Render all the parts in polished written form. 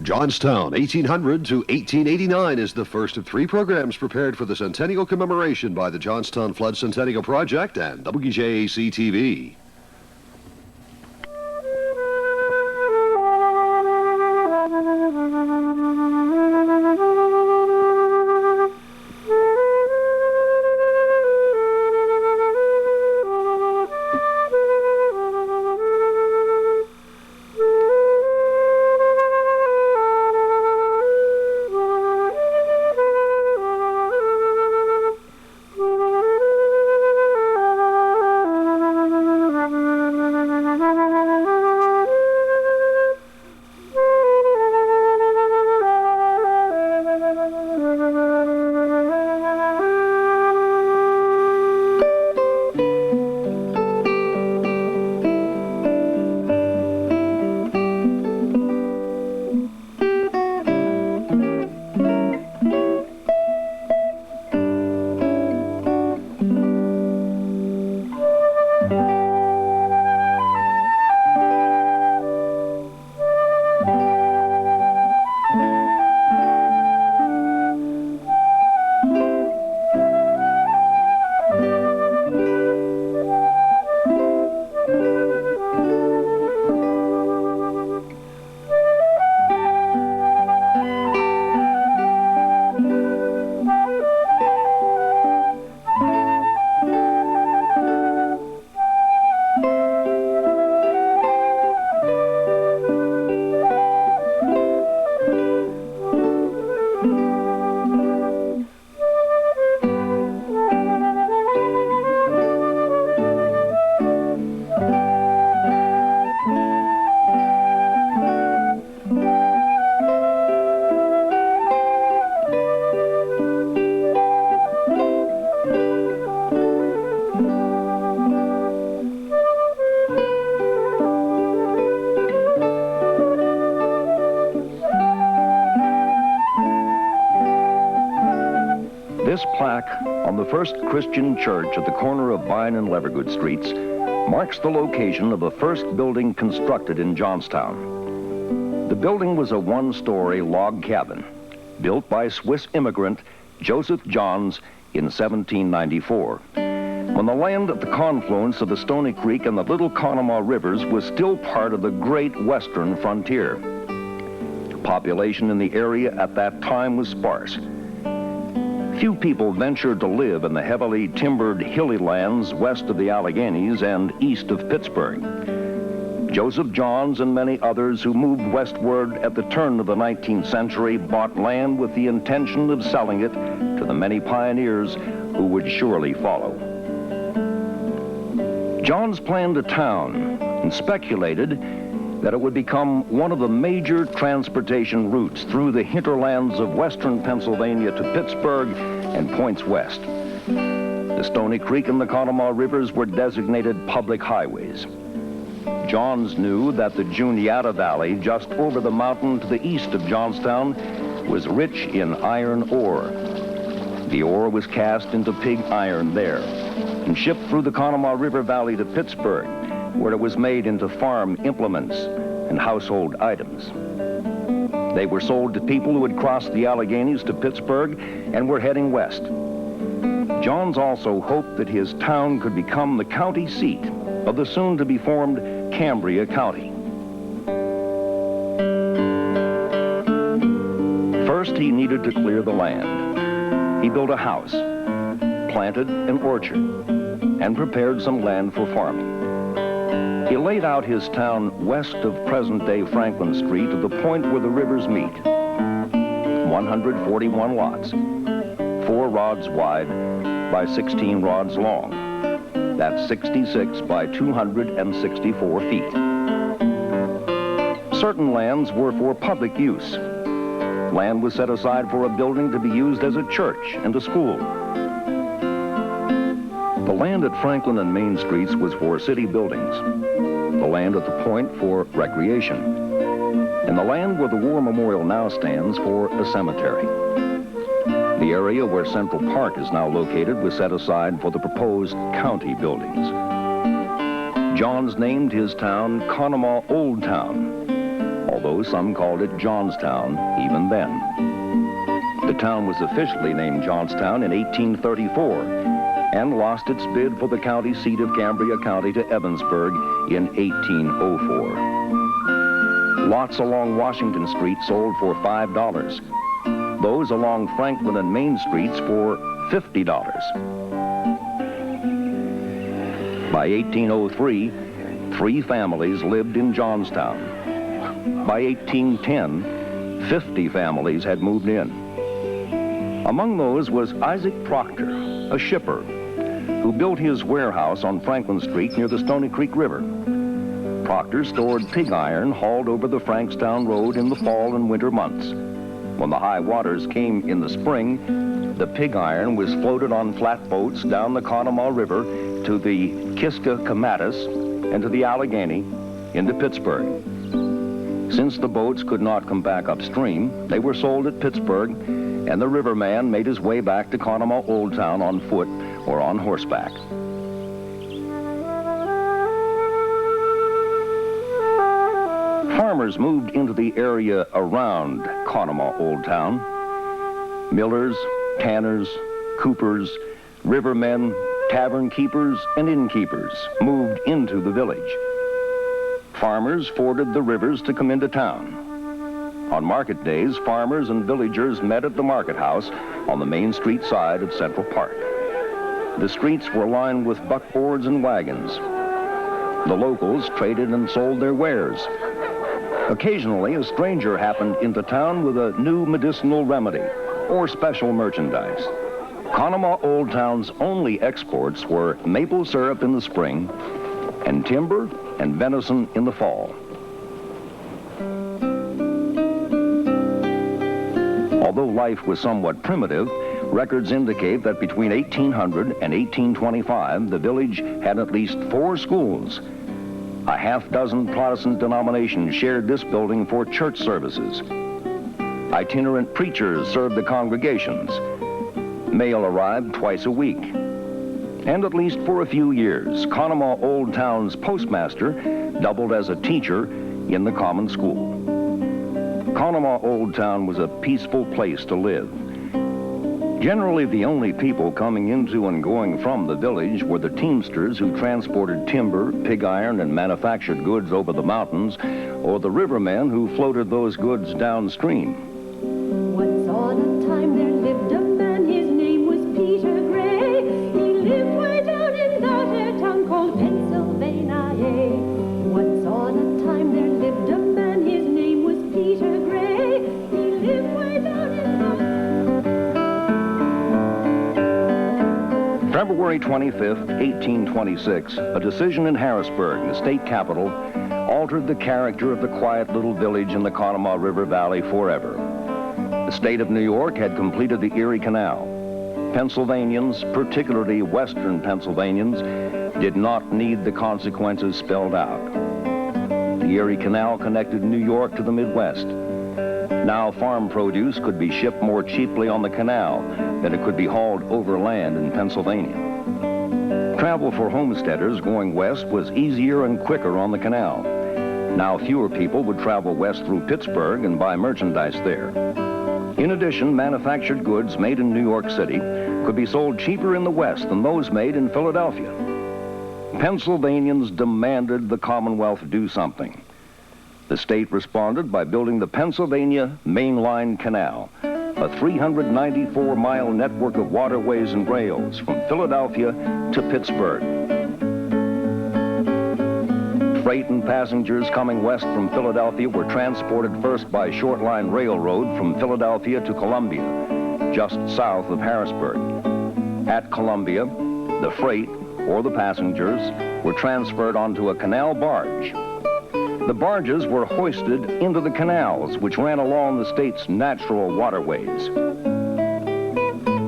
Johnstown, 1800 to 1889 is the first of three programs prepared for the Centennial commemoration by the Johnstown Flood Centennial Project and WJAC-TV. This plaque on the First Christian Church at the corner of Vine and Levergood Streets marks the location of the first building constructed in Johnstown. The building was a one-story log cabin built by Swiss immigrant Joseph Johns in 1794, when the land at the confluence of the Stony Creek and the Little Conemaugh rivers was still part of the great western frontier. Population in the area at that time was sparse. Few people ventured to live in the heavily timbered hilly lands west of the Alleghenies and east of Pittsburgh. Joseph Johns and many others who moved westward at the turn of the 19th century bought land with the intention of selling it to the many pioneers who would surely follow. Johns planned a town and speculated that it would become one of the major transportation routes through the hinterlands of western Pennsylvania to Pittsburgh and points west. The Stony Creek and the Conemaugh rivers were designated public highways. Johns knew that the Juniata Valley, just over the mountain to the east of Johnstown, was rich in iron ore. The ore was cast into pig iron there and shipped through the Conemaugh River Valley to Pittsburgh, where it was made into farm implements and household items. They were sold to people who had crossed the Alleghenies to Pittsburgh and were heading west. Johns also hoped that his town could become the county seat of the soon-to-be-formed Cambria County. First, he needed to clear the land. He built a house, planted an orchard, and prepared some land for farming. He laid out his town west of present-day Franklin Street to the point where the rivers meet. 141 lots, 4 rods wide by 16 rods long. That's 66 by 264 feet. Certain lands were for public use. Land was set aside for a building to be used as a church and a school. The land at Franklin and Main Streets was for city buildings. The land at the point for recreation, and the land where the War Memorial now stands for a cemetery. The area where Central Park is now located was set aside for the proposed county buildings. Johns named his town Conemaugh Old Town, although some called it Johnstown even then. The town was officially named Johnstown in 1834 and lost its bid for the county seat of Cambria County to Evansburg in 1804. Lots along Washington Street sold for $5. Those along Franklin and Main Streets for $50. By 1803, 3 families lived in Johnstown. By 1810, 50 families had moved in. Among those was Isaac Proctor, a shipper, who built his warehouse on Franklin Street near the Stony Creek River. Proctor stored pig iron hauled over the Frankstown Road in the fall and winter months. When the high waters came in the spring, the pig iron was floated on flatboats down the Conemaugh River to the Kiska-Camatas and to the Allegheny into Pittsburgh. Since the boats could not come back upstream, they were sold at Pittsburgh, and the riverman made his way back to Conemaugh Old Town on foot or on horseback. Farmers moved into the area around Conemaugh Old Town. Millers, tanners, coopers, rivermen, tavern keepers, and innkeepers moved into the village. Farmers forded the rivers to come into town. On market days, farmers and villagers met at the market house on the Main Street side of Central Park. The streets were lined with buckboards and wagons. The locals traded and sold their wares. Occasionally, a stranger happened into town with a new medicinal remedy or special merchandise. Conemaugh Old Town's only exports were maple syrup in the spring and timber and venison in the fall. Although life was somewhat primitive, records indicate that between 1800 and 1825, the village had at least 4 schools. A half-dozen Protestant denominations shared this building for church services. Itinerant preachers served the congregations. Mail arrived twice a week. And at least for a few years, Conemaugh Old Town's postmaster doubled as a teacher in the common school. Conemaugh Old Town was a peaceful place to live. Generally, the only people coming into and going from the village were the teamsters who transported timber, pig iron, and manufactured goods over the mountains, or the rivermen who floated those goods downstream. Once on a time there lived a man, his name was Peter Gray. He lived way down in that town called Pennsylvania. Once on a time there lived a man, his name was Peter Gray. He lived way down in that... February 25th, 1826, a decision in Harrisburg, the state capital, altered the character of the quiet little village in the Conemaugh River Valley forever. The state of New York had completed the Erie Canal. Pennsylvanians, particularly western Pennsylvanians, did not need the consequences spelled out. The Erie Canal connected New York to the Midwest. Now farm produce could be shipped more cheaply on the canal than it could be hauled overland in Pennsylvania. Travel for homesteaders going west was easier and quicker on the canal. Now fewer people would travel west through Pittsburgh and buy merchandise there. In addition, manufactured goods made in New York City could be sold cheaper in the West than those made in Philadelphia. Pennsylvanians demanded the Commonwealth do something. The state responded by building the Pennsylvania Main Line Canal, a 394-mile network of waterways and rails from Philadelphia to Pittsburgh. Freight and passengers coming west from Philadelphia were transported first by short-line railroad from Philadelphia to Columbia, just south of Harrisburg. At Columbia, the freight, or the passengers, were transferred onto a canal barge. The barges were hoisted into the canals, which ran along the state's natural waterways.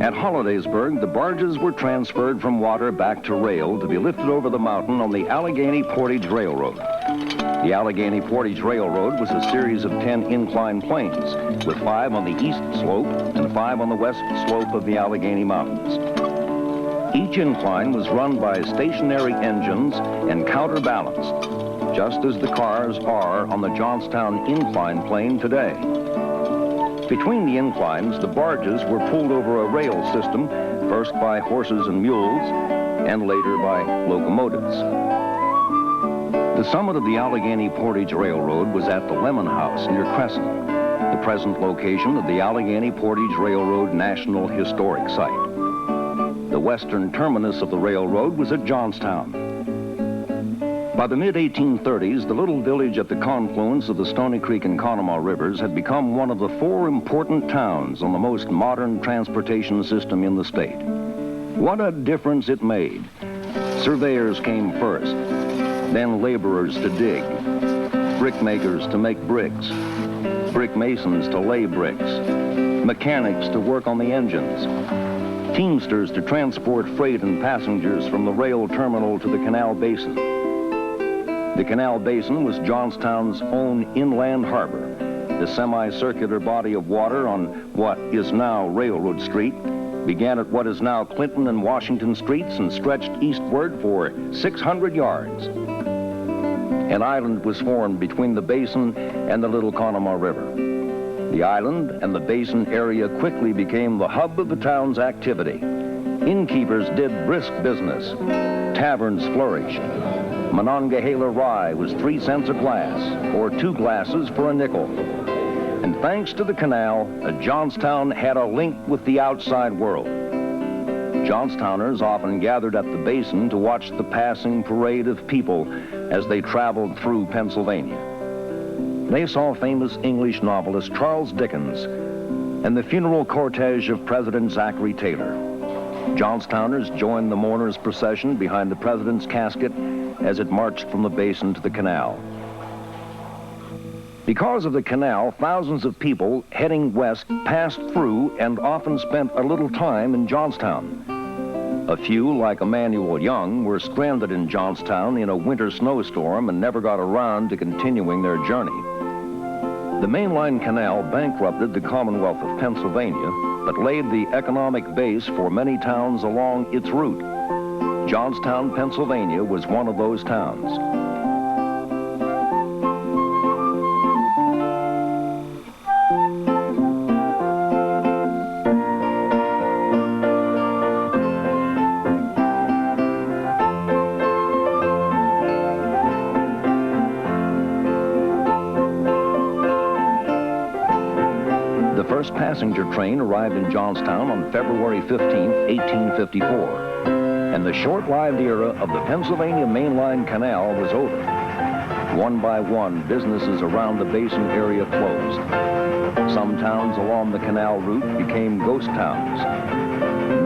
At Hollidaysburg, the barges were transferred from water back to rail to be lifted over the mountain on the Allegheny Portage Railroad. The Allegheny Portage Railroad was a series of 10 inclined planes, with 5 on the east slope and 5 on the west slope of the Allegheny Mountains. Each incline was run by stationary engines and counterbalanced. just as the cars are on the Johnstown incline plane today. Between the inclines, the barges were pulled over a rail system, first by horses and mules, and later by locomotives. The summit of the Allegheny Portage Railroad was at the Lemon House near Crescent, the present location of the Allegheny Portage Railroad National Historic Site. The western terminus of the railroad was at Johnstown. By the mid-1830s, the little village at the confluence of the Stony Creek and Conemaugh rivers had become one of the 4 important towns on the most modern transportation system in the state. What a difference it made. Surveyors came first, then laborers to dig, brickmakers to make bricks, brick masons to lay bricks, mechanics to work on the engines, teamsters to transport freight and passengers from the rail terminal to the Canal Basin. The Canal Basin was Johnstown's own inland harbor. The semicircular body of water on what is now Railroad Street began at what is now Clinton and Washington Streets and stretched eastward for 600 yards. An island was formed between the basin and the Little Conemaugh River. The island and the basin area quickly became the hub of the town's activity. Innkeepers did brisk business. Taverns flourished. Monongahela rye was 3 cents a glass, or 2 glasses for a nickel. And thanks to the canal, Johnstown had a link with the outside world. Johnstowners often gathered at the basin to watch the passing parade of people as they traveled through Pennsylvania. They saw famous English novelist Charles Dickens and the funeral cortege of President Zachary Taylor. Johnstowners joined the mourners' procession behind the president's casket as it marched from the basin to the canal. Because of the canal, thousands of people heading west passed through and often spent a little time in Johnstown. A few, like Emmanuel Young, were stranded in Johnstown in a winter snowstorm and never got around to continuing their journey. The mainline canal bankrupted the Commonwealth of Pennsylvania, but laid the economic base for many towns along its route. Johnstown, Pennsylvania was one of those towns. The first passenger train arrived in Johnstown on February 15, 1854. And the short-lived era of the Pennsylvania Mainline Canal was over. One by one, businesses around the basin area closed. Some towns along the canal route became ghost towns.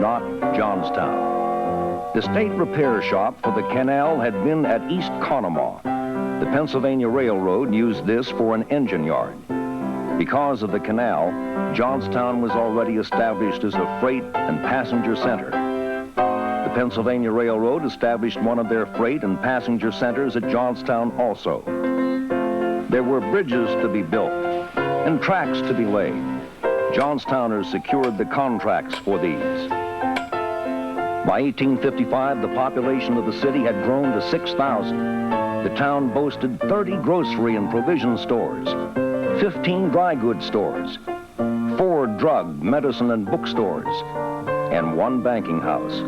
Not Johnstown. The state repair shop for the canal had been at East Conemaugh. The Pennsylvania Railroad used this for an engine yard. Because of the canal, Johnstown was already established as a freight and passenger center. The Pennsylvania Railroad established one of their freight and passenger centers at Johnstown also. There were bridges to be built and tracks to be laid. Johnstowners secured the contracts for these. By 1855, the population of the city had grown to 6,000. The town boasted 30 grocery and provision stores, 15 dry goods stores, 4 drug, medicine, and bookstores, and 1 banking house.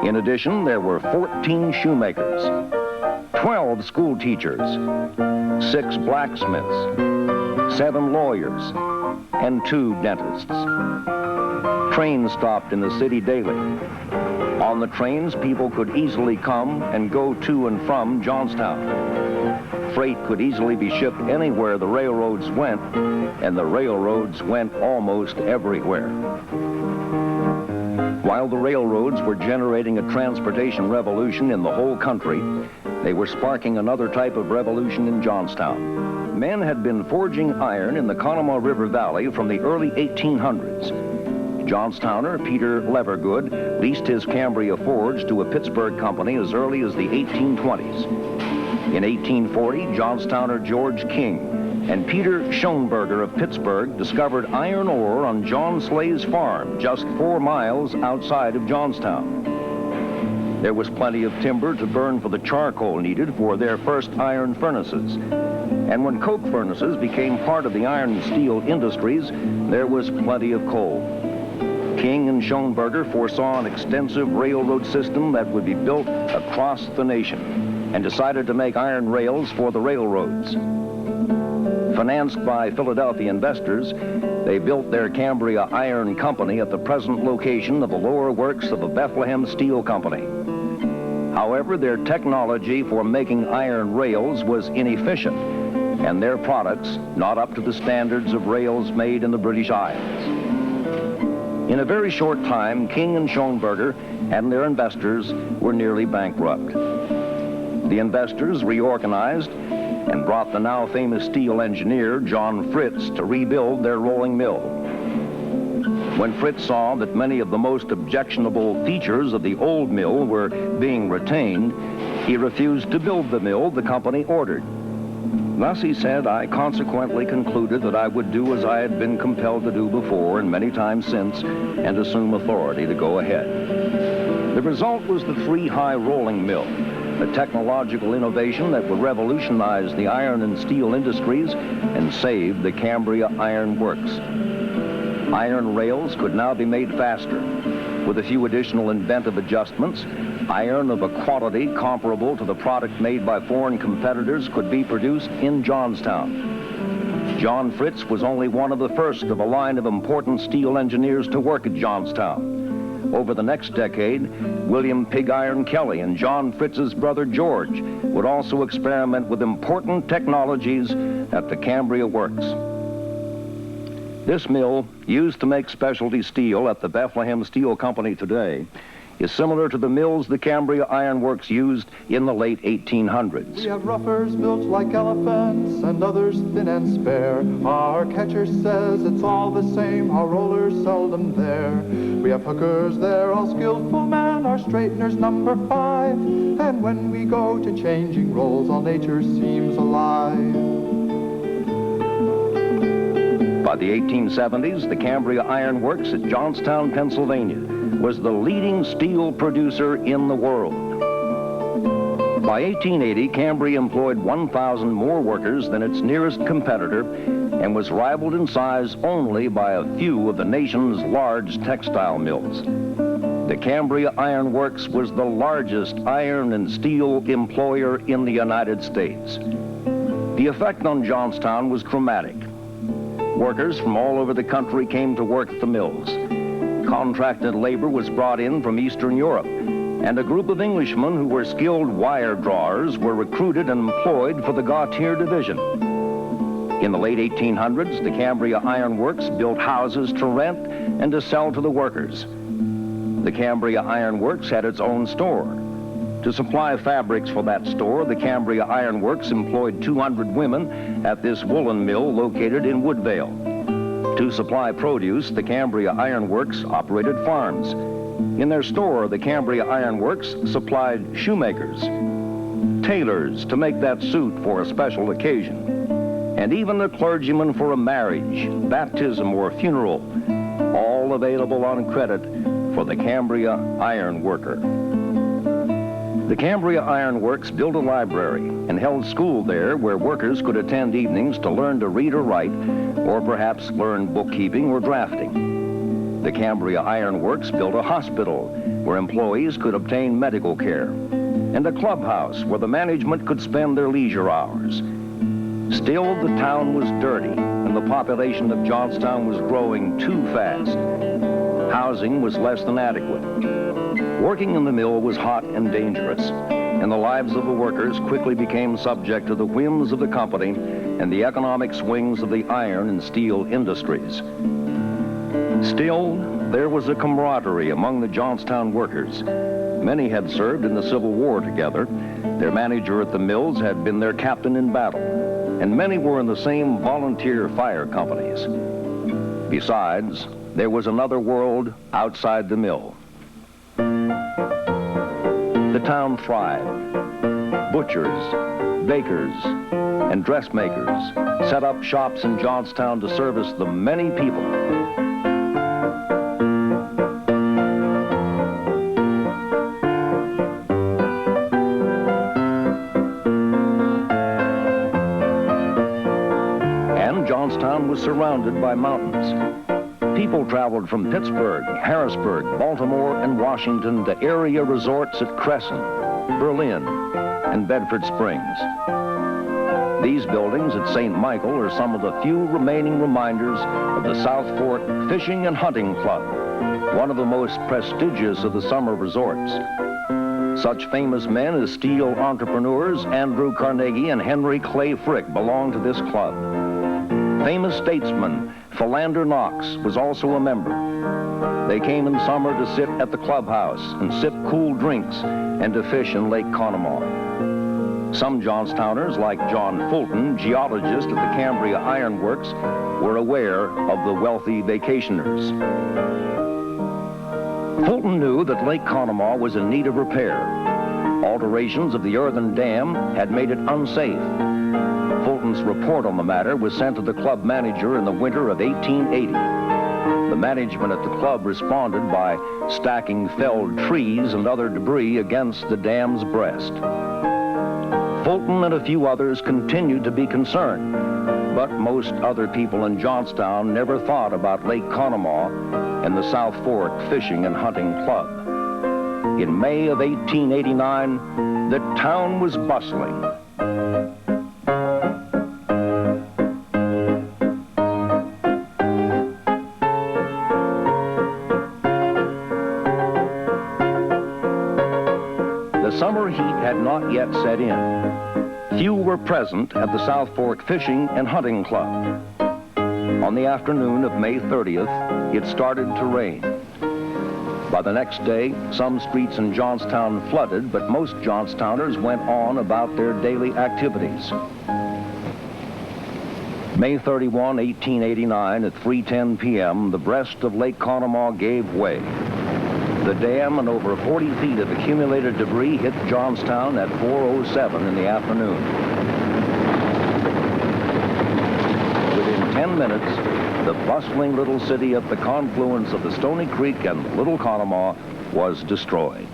In addition, there were 14 shoemakers, 12 school teachers, 6 blacksmiths, 7 lawyers, and 2 dentists. Trains stopped in the city daily. On the trains, people could easily come and go to and from Johnstown. Freight could easily be shipped anywhere the railroads went, and the railroads went almost everywhere. While the railroads were generating a transportation revolution in the whole country, they were sparking another type of revolution in Johnstown. Men had been forging iron in the Conemaugh River Valley from the early 1800s. Johnstowner Peter Levergood leased his Cambria forge to a Pittsburgh company as early as the 1820s. In 1840, Johnstowner George King and Peter Schoenberger of Pittsburgh discovered iron ore on John Slay's farm just 4 miles outside of Johnstown. There was plenty of timber to burn for the charcoal needed for their first iron furnaces. And when coke furnaces became part of the iron and steel industries, there was plenty of coal. King and Schoenberger foresaw an extensive railroad system that would be built across the nation and decided to make iron rails for the railroads. Financed by Philadelphia investors, they built their Cambria Iron Company at the present location of the lower works of the Bethlehem Steel Company. However, their technology for making iron rails was inefficient, and their products not up to the standards of rails made in the British Isles. In a very short time, King and Schoenberger and their investors were nearly bankrupt. The investors reorganized and brought the now famous steel engineer, John Fritz, to rebuild their rolling mill. When Fritz saw that many of the most objectionable features of the old mill were being retained, he refused to build the mill the company ordered. Thus, he said, I consequently concluded that I would do as I had been compelled to do before and many times since, and assume authority to go ahead. The result was the three-high rolling mill, a technological innovation that would revolutionize the iron and steel industries and save the Cambria Ironworks. Iron rails could now be made faster. With a few additional inventive adjustments, iron of a quality comparable to the product made by foreign competitors could be produced in Johnstown. John Fritz was only one of the first of a line of important steel engineers to work at Johnstown. Over the next decade, William Pig Iron Kelly and John Fritz's brother George would also experiment with important technologies at the Cambria Works. This mill, used to make specialty steel at the Bethlehem Steel Company today, is similar to the mills the Cambria Ironworks used in the late 1800s. We have roughers built like elephants and others thin and spare. Our catcher says it's all the same, our rollers seldom there. We have hookers there, all skillful men, our straighteners number 5. And when we go to changing rolls, all nature seems alive. By the 1870s, the Cambria Ironworks at Johnstown, Pennsylvania, was the leading steel producer in the world. By 1880, Cambria employed 1,000 more workers than its nearest competitor and was rivaled in size only by a few of the nation's large textile mills. The Cambria Ironworks was the largest iron and steel employer in the United States. The effect on Johnstown was dramatic. Workers from all over the country came to work at the mills. Contracted labor was brought in from Eastern Europe, and a group of Englishmen who were skilled wire drawers were recruited and employed for the Gautier Division. In the late 1800s, the Cambria Ironworks built houses to rent and to sell to the workers. The Cambria Ironworks had its own store. To supply fabrics for that store, the Cambria Ironworks employed 200 women at this woolen mill located in Woodvale. To supply produce, the Cambria Ironworks operated farms. In their store, the Cambria Ironworks supplied shoemakers, tailors to make that suit for a special occasion, and even a clergyman for a marriage, baptism, or funeral, all available on credit for the Cambria Ironworker. The Cambria Ironworks built a library and held school there where workers could attend evenings to learn to read or write, or perhaps learn bookkeeping or drafting. The Cambria Ironworks built a hospital where employees could obtain medical care, and a clubhouse where the management could spend their leisure hours. Still, the town was dirty, and the population of Johnstown was growing too fast. Housing was less than adequate. Working in the mill was hot and dangerous, and the lives of the workers quickly became subject to the whims of the company and the economic swings of the iron and steel industries. Still, there was a camaraderie among the Johnstown workers. Many had served in the Civil War together. Their manager at the mills had been their captain in battle, and many were in the same volunteer fire companies. Besides, there was another world outside the mill. The town thrived. Butchers, bakers, and dressmakers set up shops in Johnstown to service the many people. Johnstown was surrounded by mountains. People traveled from Pittsburgh, Harrisburg, Baltimore, and Washington to area resorts at Crescent, Berlin, and Bedford Springs. These buildings at St. Michael are some of the few remaining reminders of the South Fork Fishing and Hunting Club, one of the most prestigious of the summer resorts. Such famous men as steel entrepreneurs Andrew Carnegie and Henry Clay Frick belong to this club. Famous statesman Philander Knox was also a member. They came in summer to sit at the clubhouse and sip cool drinks and to fish in Lake Conemaugh. Some Johnstowners, like John Fulton, geologist at the Cambria Ironworks, were aware of the wealthy vacationers. Fulton knew that Lake Conemaugh was in need of repair. Alterations of the earthen dam had made it unsafe. Fulton's report on the matter was sent to the club manager in the winter of 1880. The management at the club responded by stacking felled trees and other debris against the dam's breast. Fulton and a few others continued to be concerned, but most other people in Johnstown never thought about Lake Conemaugh and the South Fork Fishing and Hunting Club. In May of 1889, the town was bustling. The summer heat had not yet set in. Few were present at the South Fork Fishing and Hunting Club. On the afternoon of May 30th, it started to rain. By the next day, some streets in Johnstown flooded, but most Johnstowners went on about their daily activities. May 31, 1889, at 3:10 p.m., the breast of Lake Conemaugh gave way. The dam and over 40 feet of accumulated debris hit Johnstown at 4:07 in the afternoon. Within 10 minutes, the bustling little city at the confluence of the Stony Creek and Little Conemaugh was destroyed.